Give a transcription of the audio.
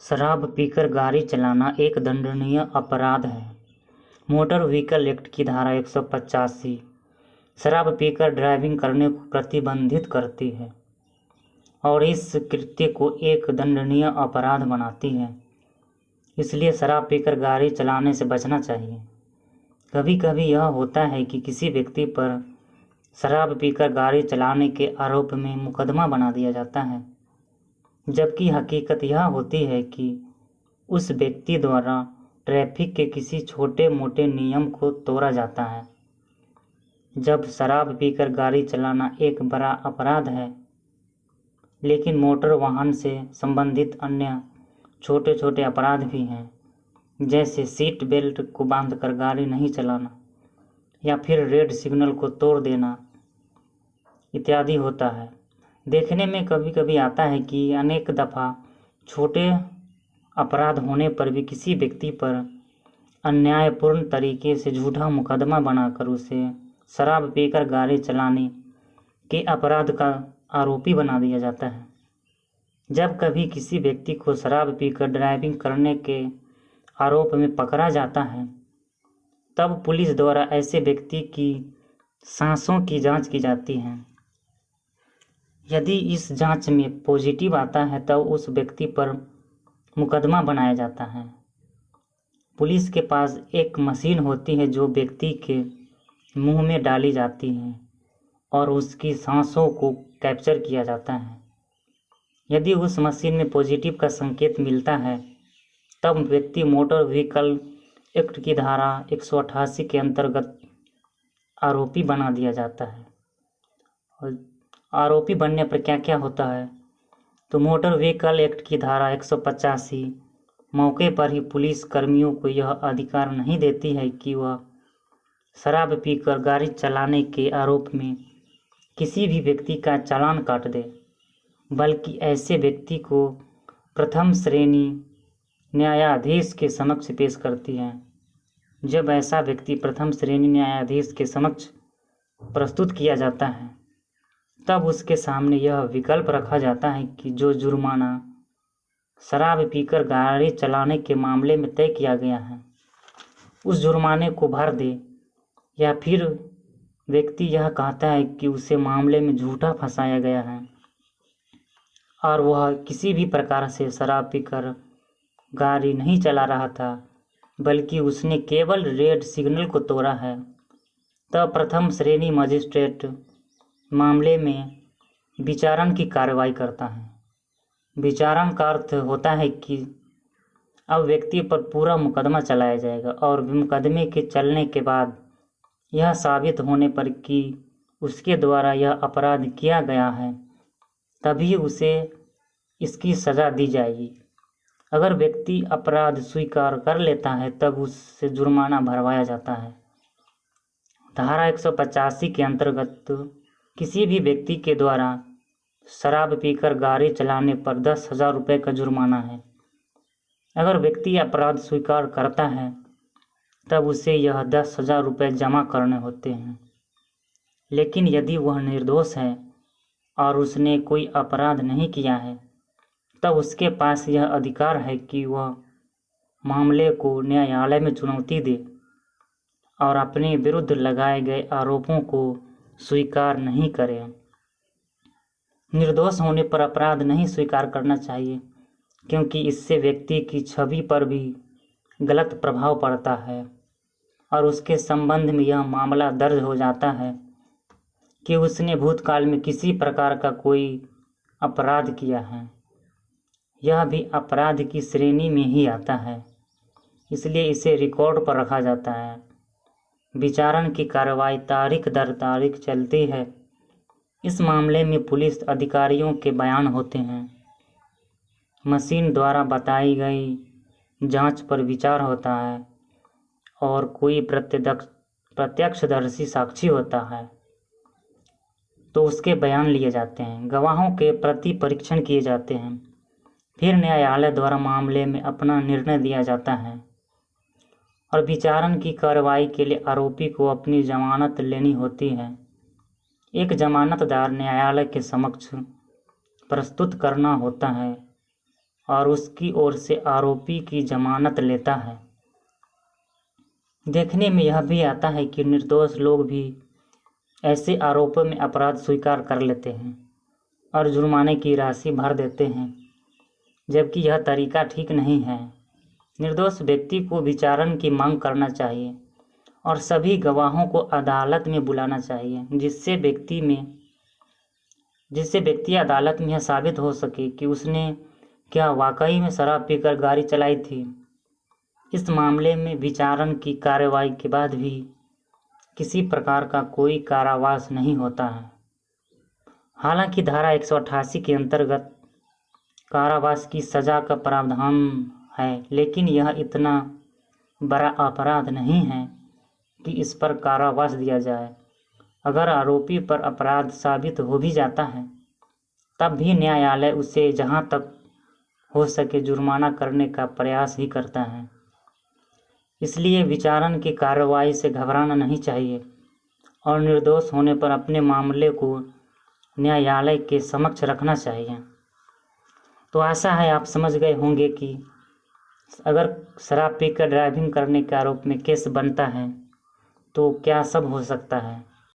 शराब पीकर गाड़ी चलाना एक दंडनीय अपराध है। मोटर व्हीकल एक्ट की धारा 185 शराब पीकर ड्राइविंग करने को प्रतिबंधित करती है और इस कृत्य को एक दंडनीय अपराध बनाती है। इसलिए शराब पीकर गाड़ी चलाने से बचना चाहिए। कभी कभी यह होता है कि किसी व्यक्ति पर शराब पीकर गाड़ी चलाने के आरोप में मुकदमा बना दिया जाता है, जबकि हकीकत यह होती है कि उस व्यक्ति द्वारा ट्रैफिक के किसी छोटे मोटे नियम को तोड़ा जाता है। जब शराब पीकर गाड़ी चलाना एक बड़ा अपराध है, लेकिन मोटर वाहन से संबंधित अन्य छोटे छोटे अपराध भी हैं, जैसे सीट बेल्ट को बांधकर गाड़ी नहीं चलाना या फिर रेड सिग्नल को तोड़ देना इत्यादि होता है। देखने में कभी कभी आता है कि अनेक दफ़ा छोटे अपराध होने पर भी किसी व्यक्ति पर अन्यायपूर्ण तरीके से झूठा मुकदमा बनाकर उसे शराब पीकर गाड़ी चलाने के अपराध का आरोपी बना दिया जाता है। जब कभी किसी व्यक्ति को शराब पीकर ड्राइविंग करने के आरोप में पकड़ा जाता है, तब पुलिस द्वारा ऐसे व्यक्ति की सांसों की जांच की जाती है। यदि इस जांच में पॉजिटिव आता है तब उस व्यक्ति पर मुकदमा बनाया जाता है। पुलिस के पास एक मशीन होती है जो व्यक्ति के मुंह में डाली जाती है और उसकी सांसों को कैप्चर किया जाता है। यदि उस मशीन में पॉजिटिव का संकेत मिलता है तब व्यक्ति मोटर व्हीकल एक्ट की धारा 188 के अंतर्गत आरोपी बना दिया जाता है। और आरोपी बनने पर क्या क्या होता है, तो मोटर व्हीकल एक्ट की धारा 185 मौके पर ही पुलिस कर्मियों को यह अधिकार नहीं देती है कि वह शराब पीकर गाड़ी चलाने के आरोप में किसी भी व्यक्ति का चालान काट दे, बल्कि ऐसे व्यक्ति को प्रथम श्रेणी न्यायाधीश के समक्ष पेश करती है। जब ऐसा व्यक्ति प्रथम श्रेणी न्यायाधीश के समक्ष प्रस्तुत किया जाता है, तब उसके सामने यह विकल्प रखा जाता है कि जो जुर्माना शराब पीकर गाड़ी चलाने के मामले में तय किया गया है, उस जुर्माने को भर दे, या फिर व्यक्ति यह कहता है कि उसे मामले में झूठा फंसाया गया है और वह किसी भी प्रकार से शराब पीकर गाड़ी नहीं चला रहा था, बल्कि उसने केवल रेड सिग्नल को तोड़ा है, तब प्रथम श्रेणी मजिस्ट्रेट मामले में विचारण की कार्रवाई करता है। विचारण का अर्थ होता है कि अब व्यक्ति पर पूरा मुकदमा चलाया जाएगा और मुकदमे के चलने के बाद यह साबित होने पर कि उसके द्वारा यह अपराध किया गया है, तभी उसे इसकी सज़ा दी जाएगी। अगर व्यक्ति अपराध स्वीकार कर लेता है तब उससे जुर्माना भरवाया जाता है। धारा 185 के अंतर्गत किसी भी व्यक्ति के द्वारा शराब पीकर गाड़ी चलाने पर 10,000 रुपये का जुर्माना है। अगर व्यक्ति अपराध स्वीकार करता है तब उसे यह 10,000 रुपये जमा करने होते हैं। लेकिन यदि वह निर्दोष है और उसने कोई अपराध नहीं किया है, तब उसके पास यह अधिकार है कि वह मामले को न्यायालय में चुनौती दे और अपने विरुद्ध लगाए गए आरोपों को स्वीकार नहीं करें। निर्दोष होने पर अपराध नहीं स्वीकार करना चाहिए, क्योंकि इससे व्यक्ति की छवि पर भी गलत प्रभाव पड़ता है और उसके संबंध में यह मामला दर्ज हो जाता है कि उसने भूतकाल में किसी प्रकार का कोई अपराध किया है। यह भी अपराध की श्रेणी में ही आता है, इसलिए इसे रिकॉर्ड पर रखा जाता है। विचारण की कार्रवाई तारीख दर तारीख चलती है। इस मामले में पुलिस अधिकारियों के बयान होते हैं। मशीन द्वारा बताई गई जांच पर विचार होता है और कोई प्रत्यक्षदर्शी साक्षी होता है तो उसके बयान लिए जाते हैं। गवाहों के प्रति परीक्षण किए जाते हैं। फिर न्यायालय द्वारा मामले में अपना निर्णय दिया जाता है और विचारण की कार्रवाई के लिए आरोपी को अपनी जमानत लेनी होती है। एक जमानतदार न्यायालय के समक्ष प्रस्तुत करना होता है और उसकी ओर से आरोपी की जमानत लेता है। देखने में यह भी आता है कि निर्दोष लोग भी ऐसे आरोपों में अपराध स्वीकार कर लेते हैं और जुर्माने की राशि भर देते हैं, जबकि यह तरीका ठीक नहीं है। निर्दोष व्यक्ति को विचारण की मांग करना चाहिए और सभी गवाहों को अदालत में बुलाना चाहिए, जिससे व्यक्ति अदालत में यह साबित हो सके कि उसने क्या वाकई में शराब पीकर गाड़ी चलाई थी। इस मामले में विचारण की कार्रवाई के बाद भी किसी प्रकार का कोई कारावास नहीं होता है। हालांकि धारा 188 के अंतर्गत कारावास की सजा का प्रावधान है, लेकिन यह इतना बड़ा अपराध नहीं है कि इस पर कारावास दिया जाए। अगर आरोपी पर अपराध साबित हो भी जाता है, तब भी न्यायालय उसे जहां तक हो सके जुर्माना करने का प्रयास ही करता है। इसलिए विचारण की कार्रवाई से घबराना नहीं चाहिए और निर्दोष होने पर अपने मामले को न्यायालय के समक्ष रखना चाहिए। तो आशा है आप समझ गए होंगे कि अगर शराब पीकर ड्राइविंग करने के आरोप में केस बनता है तो क्या सब हो सकता है।